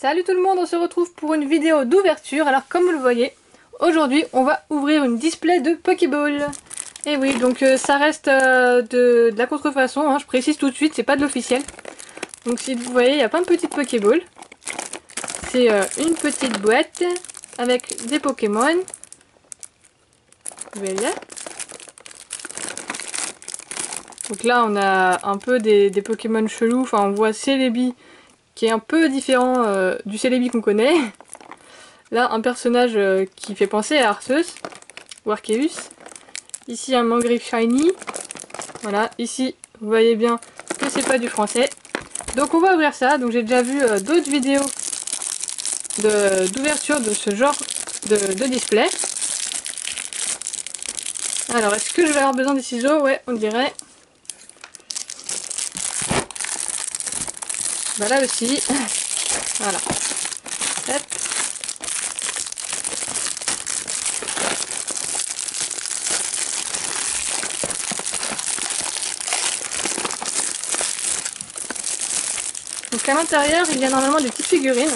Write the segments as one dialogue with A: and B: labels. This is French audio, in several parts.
A: Salut tout le monde, on se retrouve pour une vidéo d'ouverture. Alors comme vous le voyez, aujourd'hui on va ouvrir une display de Pokéball. Et oui, donc ça reste de la contrefaçon, hein, je précise tout de suite, c'est pas de l'officiel. Donc si vous voyez, il y a plein de petites Pokéball. C'est une petite boîte avec des Pokémon. Voilà. Donc là on a un peu des Pokémon chelous, enfin on voit Celebi qui est un peu différent du Celebi qu'on connaît. Là, un personnage qui fait penser à Arceus, ou Arceus. Ici, un Mangriffe Shiny. Voilà, ici, vous voyez bien que c'est pas du français. Donc on va ouvrir ça. Donc j'ai déjà vu d'autres vidéos d'ouverture de ce genre de display. Alors, est-ce que je vais avoir besoin des ciseaux? Ouais, on dirait. Bah là aussi. Voilà. Hop. Donc à l'intérieur, il y a normalement des petites figurines.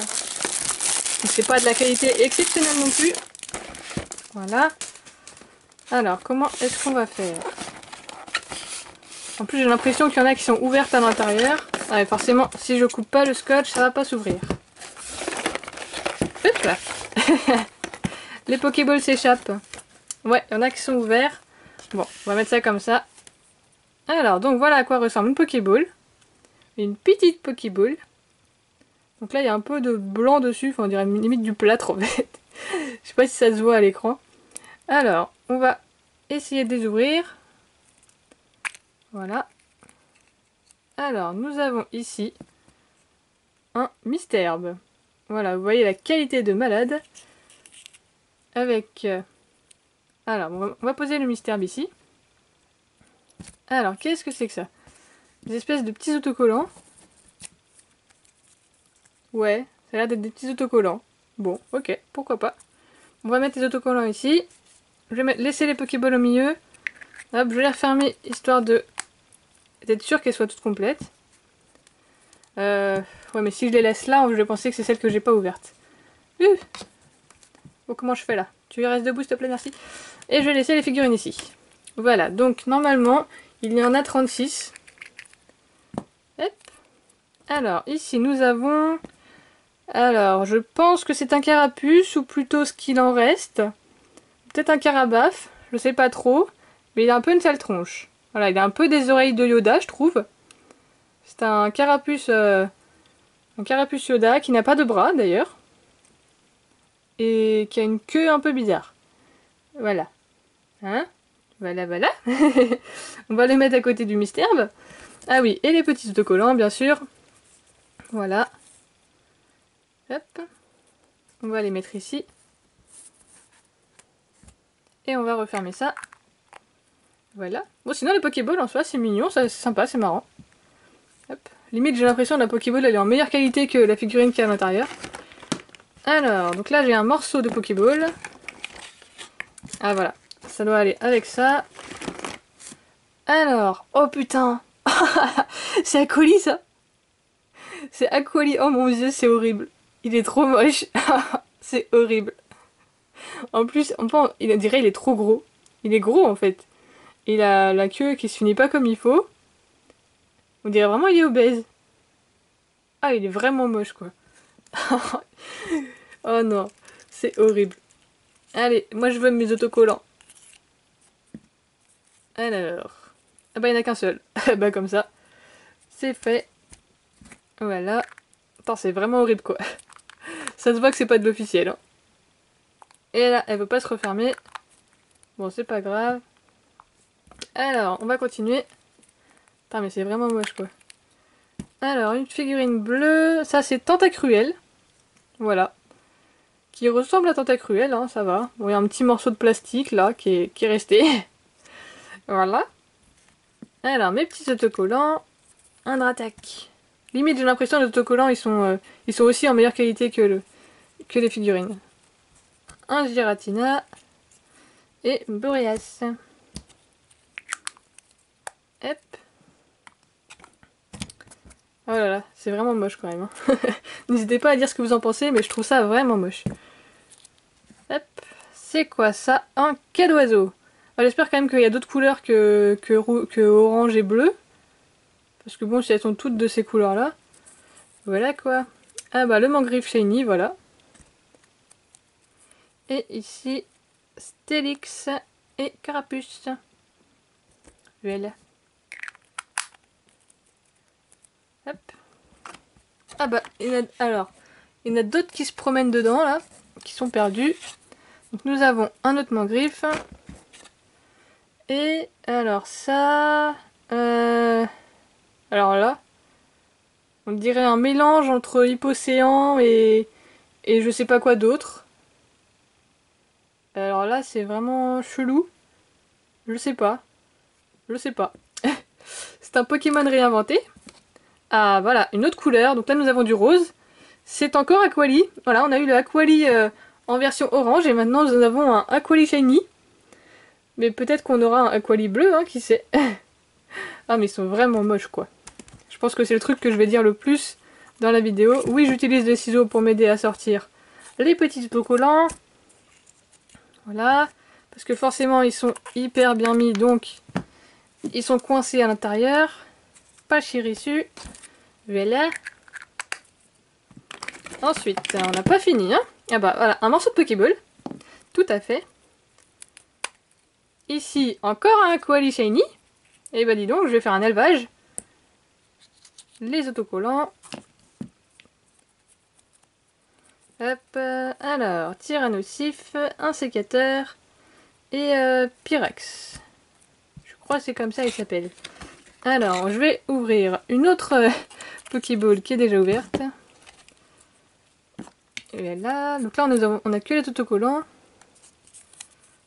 A: C'est pas de la qualité exceptionnelle non plus. Voilà. Alors, comment est-ce qu'on va faire? En plus, j'ai l'impression qu'il y en a qui sont ouvertes à l'intérieur. Ah, forcément, si je coupe pas le scotch, ça va pas s'ouvrir. Hop là. Les Pokéballs s'échappent. Ouais, il y en a qui sont ouverts. Bon, on va mettre ça comme ça. Alors, donc voilà à quoi ressemble une Pokéball. Une petite Pokéball. Donc là, il y a un peu de blanc dessus. Enfin, on dirait limite du plâtre en fait. Je sais pas si ça se voit à l'écran. Alors, on va essayer de les ouvrir. Voilà. Alors, nous avons ici un Mistelb. Voilà, vous voyez la qualité de malade. Avec... Alors, on va poser le Mistelb ici. Alors, qu'est-ce que c'est que ça? Des espèces de petits autocollants. Ouais, ça a l'air d'être des petits autocollants. Bon, ok, pourquoi pas. On va mettre les autocollants ici. Je vais laisser les Pokéballs au milieu. Hop, je vais les refermer histoire d'être sûr qu'elles soient toutes complètes. Ouais, mais si je les laisse là, je vais penser que c'est celle que j'ai pas ouverte. Bon, comment je fais là? Tu restes debout s'il te plaît, merci. Et je vais laisser les figurines ici. Voilà, donc normalement, il y en a 36. Hop. Alors, ici nous avons... Alors, je pense que c'est un carapuce, ou plutôt ce qu'il en reste. Peut-être un carabaf, je sais pas trop. Mais il a un peu une sale tronche. Voilà, il a un peu des oreilles de Yoda, je trouve. C'est un carapuce Yoda qui n'a pas de bras d'ailleurs. Et qui a une queue un peu bizarre. Voilà. Hein? Voilà, voilà. On va les mettre à côté du Mistelb. Ah oui, et les petits autocollants, bien sûr. Voilà. Hop. On va les mettre ici. Et on va refermer ça. Voilà. Bon, sinon les Pokéballs en soi, c'est mignon, c'est sympa, c'est marrant. Hop. Limite, j'ai l'impression que la Pokéball, elle est en meilleure qualité que la figurine qui est à l'intérieur. Alors, donc là, j'ai un morceau de Pokéball. Ah, voilà. Ça doit aller avec ça. Alors, oh putain. C'est Aquali, ça. C'est Aquali. Oh mon dieu, c'est horrible. Il est trop moche. C'est horrible. En plus, on dirait il est trop gros. Il est gros, en fait. Il a la queue qui se finit pas comme il faut. On dirait vraiment il est obèse. Ah, il est vraiment moche, quoi. Oh non, c'est horrible. Allez, moi je veux mes autocollants. Alors... Ah bah il n'y en a qu'un seul. Bah comme ça. C'est fait. Voilà. Attends, c'est vraiment horrible, quoi. Ça se voit que c'est pas de l'officiel. Hein. Et là, elle veut pas se refermer. Bon, c'est pas grave. Alors, on va continuer. Putain, mais c'est vraiment moche, quoi. Alors, une figurine bleue. Ça, c'est Tentacruel. Voilà. Qui ressemble à Tentacruel, hein, ça va. Bon, il y a un petit morceau de plastique, là, qui est resté. Voilà. Alors, mes petits autocollants. Un Dratak. Limite, j'ai l'impression que les autocollants, ils sont aussi en meilleure qualité que les figurines. Un Giratina. Et Boreas. Hop. Oh là là, c'est vraiment moche quand même. Hein. N'hésitez pas à dire ce que vous en pensez, mais je trouve ça vraiment moche. Hop, c'est quoi ça? Un quai d'oiseau. J'espère quand même qu'il y a d'autres couleurs que orange et bleu. Parce que bon, si elles sont toutes de ces couleurs-là. Voilà quoi. Ah bah le mangriffe shiny, voilà. Et ici, Stélix et Carapuce. Voilà. Hop. Ah bah, il y en a d'autres qui se promènent dedans là, qui sont perdus. Donc nous avons un autre mangriffe. Et alors ça... alors là, on dirait un mélange entre Hippocéan et je sais pas quoi d'autre. Alors là, c'est vraiment chelou. Je sais pas. Je sais pas. C'est un Pokémon réinventé. Ah voilà, une autre couleur. Donc là, nous avons du rose. C'est encore Aquali. Voilà, on a eu le Aquali en version orange et maintenant nous avons un Aquali Shiny. Mais peut-être qu'on aura un Aquali bleu, hein, qui sait. Ah mais ils sont vraiment moches quoi. Je pense que c'est le truc que je vais dire le plus dans la vidéo. Oui, j'utilise les ciseaux pour m'aider à sortir les petits autocollants. Voilà. Parce que forcément ils sont hyper bien mis, donc ils sont coincés à l'intérieur. Pas chirissus. Voilà. Ensuite, on n'a pas fini. Hein. Ah bah voilà, un morceau de Pokéball. Tout à fait. Ici, encore un Aquali Shiny. Et bah dis donc, je vais faire un élevage. Les autocollants. Hop, alors, Tyrannosif, un sécateur et Pyrex. Je crois que c'est comme ça il s'appelle. Alors, je vais ouvrir une autre Pokéball qui est déjà ouverte. Et là, donc là on a que les autocollants.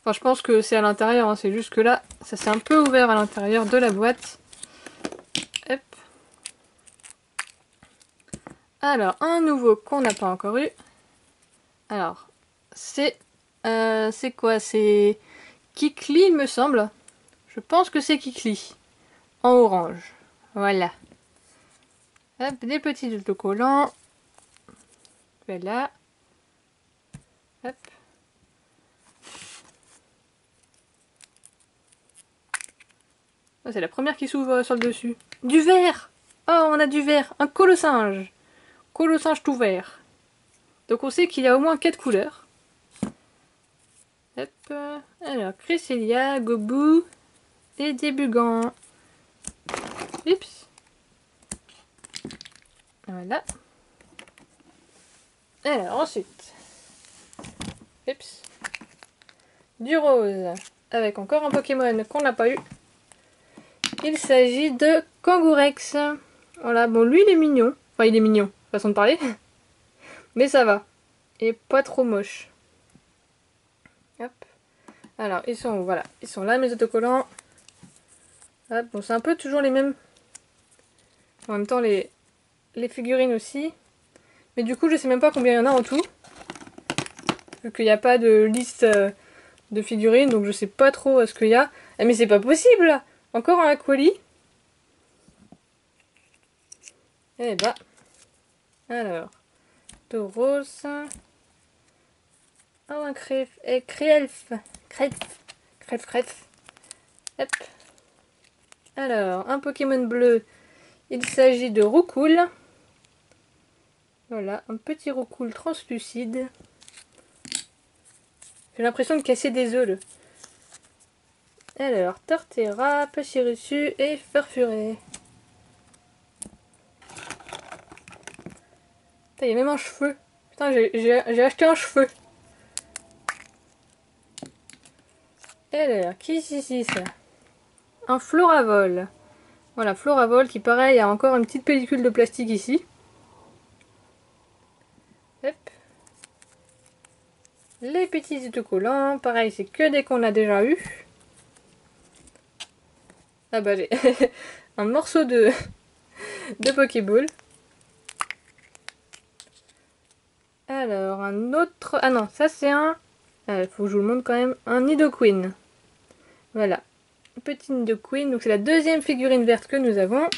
A: Enfin, je pense que c'est à l'intérieur, hein, c'est juste que là, ça s'est un peu ouvert à l'intérieur de la boîte. Hop. Alors, un nouveau qu'on n'a pas encore eu. Alors, c'est quoi? C'est Kikli, il me semble. Je pense que c'est Kikli. En orange. Voilà. Hop, des petits autocollants. Voilà. Hop. Oh, c'est la première qui s'ouvre sur le dessus. Du vert! Oh, on a du vert. Un colossinge. Colossinge tout vert. Donc on sait qu'il y a au moins 4 couleurs. Hop. Alors, Cresselia, Gobu et Débugant. Oups. Voilà. Alors, ensuite. Oups. Du rose. Avec encore un Pokémon qu'on n'a pas eu. Il s'agit de Kangourex. Voilà, bon lui il est mignon. Enfin il est mignon, façon de parler. Mais ça va. Et pas trop moche. Hop. Alors ils sont où? Voilà. Ils sont là mes autocollants. Hop. Bon c'est un peu toujours les mêmes. En même temps les figurines aussi. Mais du coup je sais même pas combien il y en a en tout. Vu qu'il n'y a pas de liste de figurines. Donc je sais pas trop ce qu'il y a. Ah, mais c'est pas possible. Encore un Aquali. Eh bah. Alors. Tauros. Oh, un Créelf. Cref. Hop. Alors, un Pokémon bleu. Il s'agit de Roucoule. Voilà, un petit Roucoule translucide. J'ai l'impression de casser des œufs, là. Alors, Torterra, Pachirisu et Farfuré. Putain, il y a même un cheveu. Putain, j'ai acheté un cheveu. Alors, qui c'est ici ça? Un Floravol. Voilà, Floravol qui pareil a encore une petite pellicule de plastique ici. Hop. Les petits autocollants, pareil c'est que des qu'on a déjà eu. Ah bah j'ai un morceau de Pokéball. Alors un autre... Ah non, ça c'est un... faut que je vous le montre quand même. Un Nidoqueen. Voilà. Petit Nidoqueen. Donc c'est la deuxième figurine verte que nous avons.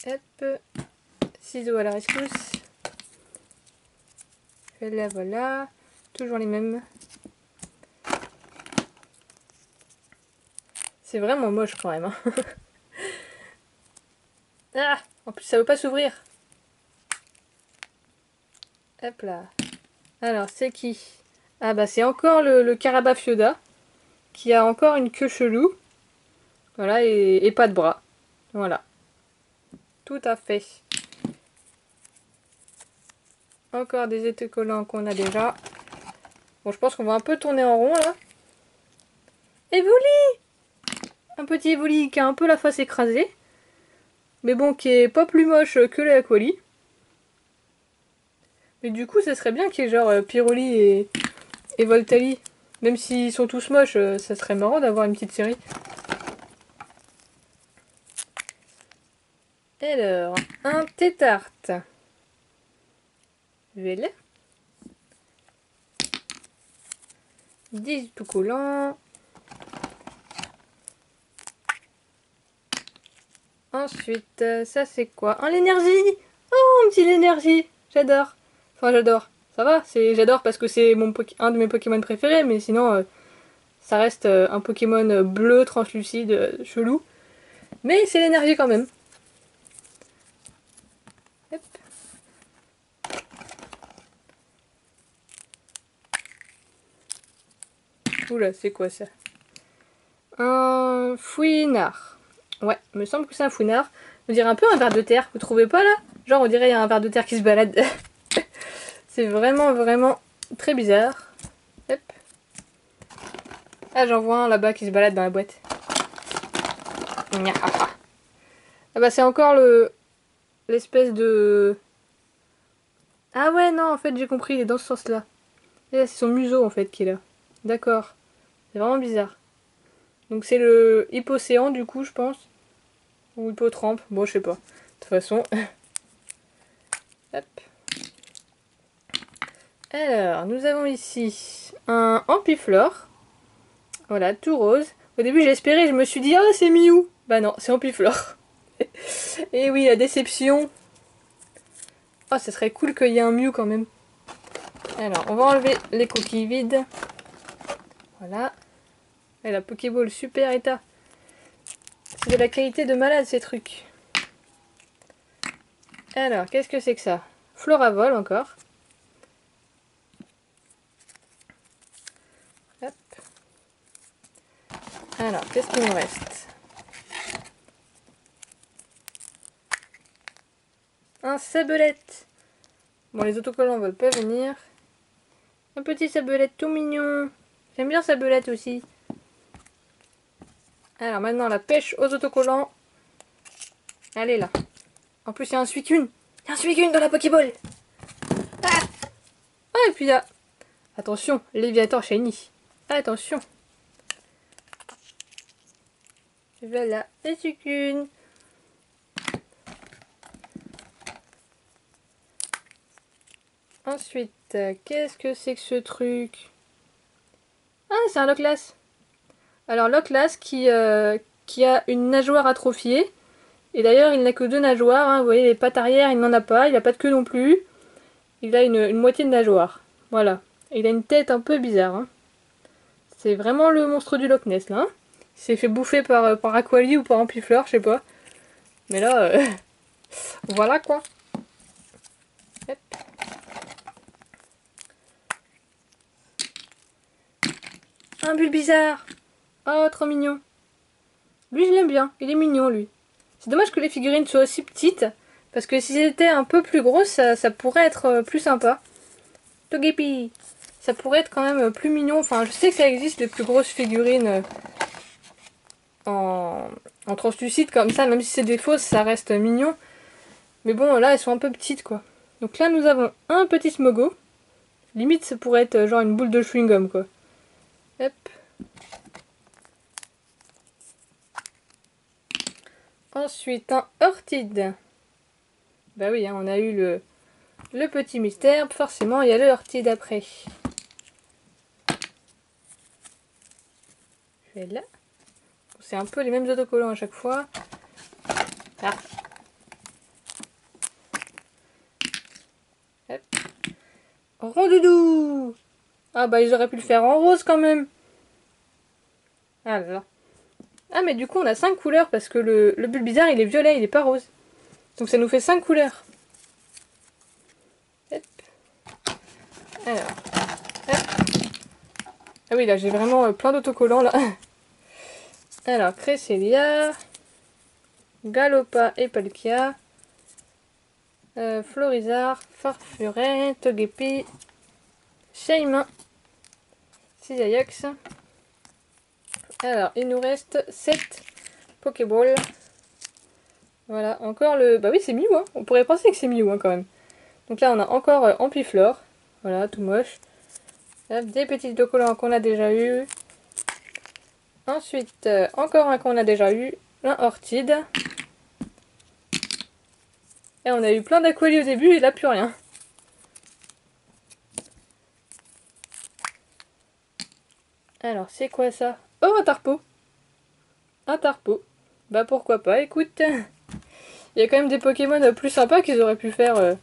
A: Hop. Ciseaux à la rescousse. Là, voilà. Toujours les mêmes. C'est vraiment moche quand même. Hein. Ah, en plus, ça veut pas s'ouvrir. Hop là. Alors, c'est qui? Ah bah, c'est encore le Carabafioda. Qui a encore une queue chelou. Voilà, et pas de bras. Voilà. Tout à fait. Encore des autocollants qu'on a déjà. Bon, je pense qu'on va un peu tourner en rond, là. Evoli! Un petit Evoli qui a un peu la face écrasée. Mais bon, qui est pas plus moche que les Aquali. Mais du coup, ça serait bien qu'il y ait genre Pyroli et Voltali. Même s'ils sont tous moches, ça serait marrant d'avoir une petite série. Alors, un Tétarte. Voilà. 10 tout collants. Ensuite, ça c'est quoi? Un l'énergie! Oh, un petit l'énergie! J'adore. Enfin, j'adore. Ça va, j'adore parce que c'est un de mes Pokémon préférés, mais sinon, ça reste un Pokémon bleu, translucide, chelou. Mais c'est l'énergie quand même. Hop. Oula, c'est quoi ça? Un fouinard. Ouais, me semble que c'est un fouinard. On dirait un peu un ver de terre, vous trouvez pas là? Genre on dirait il y a un ver de terre qui se balade. C'est vraiment vraiment très bizarre. Hop. Ah, j'en vois un là-bas qui se balade dans la boîte. Ah bah c'est encore l'espèce de... Ah ouais, non, en fait j'ai compris, il est dans ce sens-là. Et là c'est son museau en fait qui est là. D'accord. C'est vraiment bizarre. Donc c'est le Hippocéan du coup je pense. Ou Hippotrampe, bon je sais pas. De toute façon. Hop. Alors, nous avons ici un Ampiflore. Voilà, tout rose. Au début j'ai espéré, je me suis dit, ah c'est Miou. Bah non, c'est Ampiflore. Et oui, la déception. Oh, ça serait cool qu'il y ait un Mew quand même. Alors, on va enlever les coquilles vides. Voilà. Et la Pokéball, super état. C'est de la qualité de malade ces trucs. Alors, qu'est-ce que c'est que ça? Floravol encore. Hop. Alors, qu'est-ce qu'il nous reste? Un Sablette. Bon, les autocollants veulent pas venir. Un petit Sablette tout mignon. J'aime bien Sablette aussi. Alors maintenant, la pêche aux autocollants. Elle est là. En plus, il y a un Suicune. Il y a un Suicune dans la Pokéball. Ah, ah, et puis là. Attention, Léviator Shiny. Attention. Voilà, les Suicune. Ensuite, qu'est-ce que c'est que ce truc? Ah, c'est un Loclas. Alors, Loclas qui a une nageoire atrophiée. Et d'ailleurs, il n'a que 2 nageoires. Hein. Vous voyez, les pattes arrière, il n'en a pas. Il n'a pas de queue non plus. Il a une moitié de nageoire. Voilà. Et il a une tête un peu bizarre. Hein. C'est vraiment le monstre du Loch Ness, là. Hein. Il s'est fait bouffer par Aquali ou par Ampifleur, je sais pas. Mais là, voilà quoi. Hop. Un Bulbizarre. Oh, trop mignon. Lui, je l'aime bien. Il est mignon, lui. C'est dommage que les figurines soient aussi petites. Parce que si c'était un peu plus gros, ça pourrait être plus sympa. Togepi. Ça pourrait être quand même plus mignon. Enfin, je sais que ça existe, les plus grosses figurines en translucide comme ça. Même si c'est des fausses, ça reste mignon. Mais bon, là, elles sont un peu petites, quoi. Donc là, nous avons un petit Smogo. Limite, ça pourrait être genre une boule de chewing-gum, quoi. Hop. Ensuite, un Ortide. Bah oui, hein, on a eu le petit mystère. Forcément, il y a le Ortide après. Je vais là. C'est un peu les mêmes autocollants à chaque fois. Ah. Rondoudou. Ah bah ils auraient pu le faire en rose quand même. Ah là là. Ah mais du coup on a 5 couleurs parce que le Bulbizarre il est violet, il est pas rose. Donc ça nous fait 5 couleurs. Hop. Alors. Hop. Ah oui là j'ai vraiment plein d'autocollants là. Alors Cresselia, Galopa et Palkia, Florizard, Farfuret, Togepi, Shaymin, Cisaillux. Alors il nous reste 7 Pokéballs. Voilà, encore le... Bah oui c'est Mew, hein. On pourrait penser que c'est Mew hein, quand même. Donc là on a encore Ampiflore. Voilà, tout moche. Hop, des petits autocollants qu'on a déjà eu. Ensuite, encore un qu'on a déjà eu. Un Orchid. Et on a eu plein d'aqualis au début et là plus rien. Alors c'est quoi ça? Oh un Tarpo. Un Tarpo. Bah pourquoi pas, écoute. Il y a quand même des Pokémon plus sympas qu'ils auraient pu faire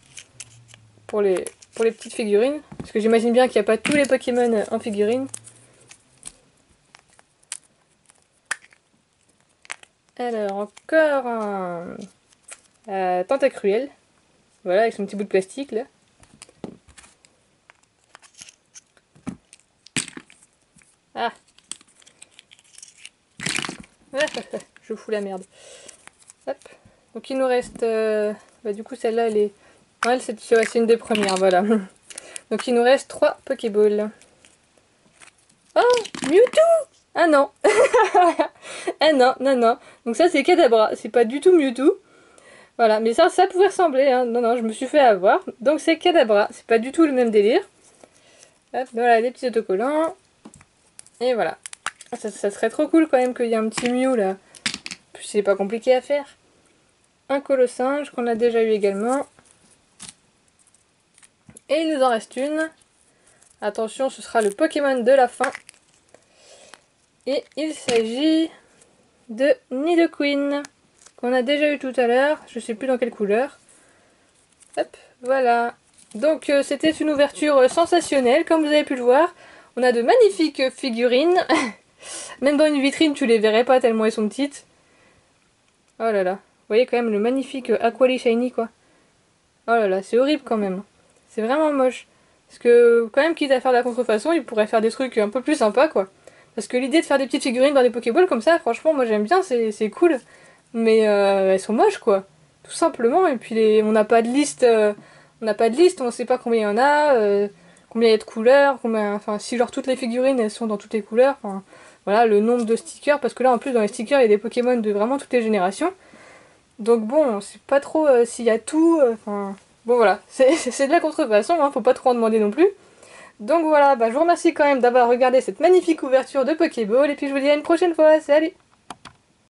A: pour les petites figurines. Parce que j'imagine bien qu'il n'y a pas tous les Pokémon en figurine. Alors encore un Tentacruel. Voilà, avec son petit bout de plastique là. Ah. Je fous la merde. Hop. Donc il nous reste... bah, du coup celle-là elle est... Ouais, c'est une des premières, voilà. Donc il nous reste 3 Pokéballs. Oh, Mewtwo! Ah non. Ah non, non, non. Donc ça c'est Kadabra, c'est pas du tout Mewtwo. Voilà, mais ça pouvait ressembler, hein. Non, non, je me suis fait avoir. Donc c'est Kadabra, c'est pas du tout le même délire. Hop, voilà, des petits autocollants. Et voilà. Ça serait trop cool quand même qu'il y ait un petit Mew là. Puis c'est pas compliqué à faire. Un Colossinge qu'on a déjà eu également. Et il nous en reste une. Attention, ce sera le Pokémon de la fin. Et il s'agit de Nidoqueen, qu'on a déjà eu tout à l'heure. Je sais plus dans quelle couleur. Hop, voilà. Donc c'était une ouverture sensationnelle, comme vous avez pu le voir. On a de magnifiques figurines. Même dans une vitrine, tu les verrais pas tellement elles sont petites. Oh là là. Vous voyez quand même le magnifique Aquali Shiny, quoi. Oh là là, c'est horrible quand même. C'est vraiment moche. Parce que, quand même, quitte à faire de la contrefaçon, ils pourraient faire des trucs un peu plus sympas, quoi. Parce que l'idée de faire des petites figurines dans des Pokéballs comme ça, franchement, moi j'aime bien, c'est cool. Mais elles sont moches, quoi. Tout simplement. Et puis, on n'a pas de liste. On n'a pas de liste, on sait pas combien il y en a, combien il y a de couleurs, combien... Enfin, si genre toutes les figurines, elles sont dans toutes les couleurs. Enfin, voilà, le nombre de stickers. Parce que là, en plus, dans les stickers, il y a des Pokémon de vraiment toutes les générations. Donc bon, on sait pas trop s'il y a tout. Enfin... Bon voilà, c'est de la contrefaçon, hein, faut pas trop en demander non plus. Donc voilà, bah, je vous remercie quand même d'avoir regardé cette magnifique ouverture de Pokéball, et puis je vous dis à une prochaine fois, salut!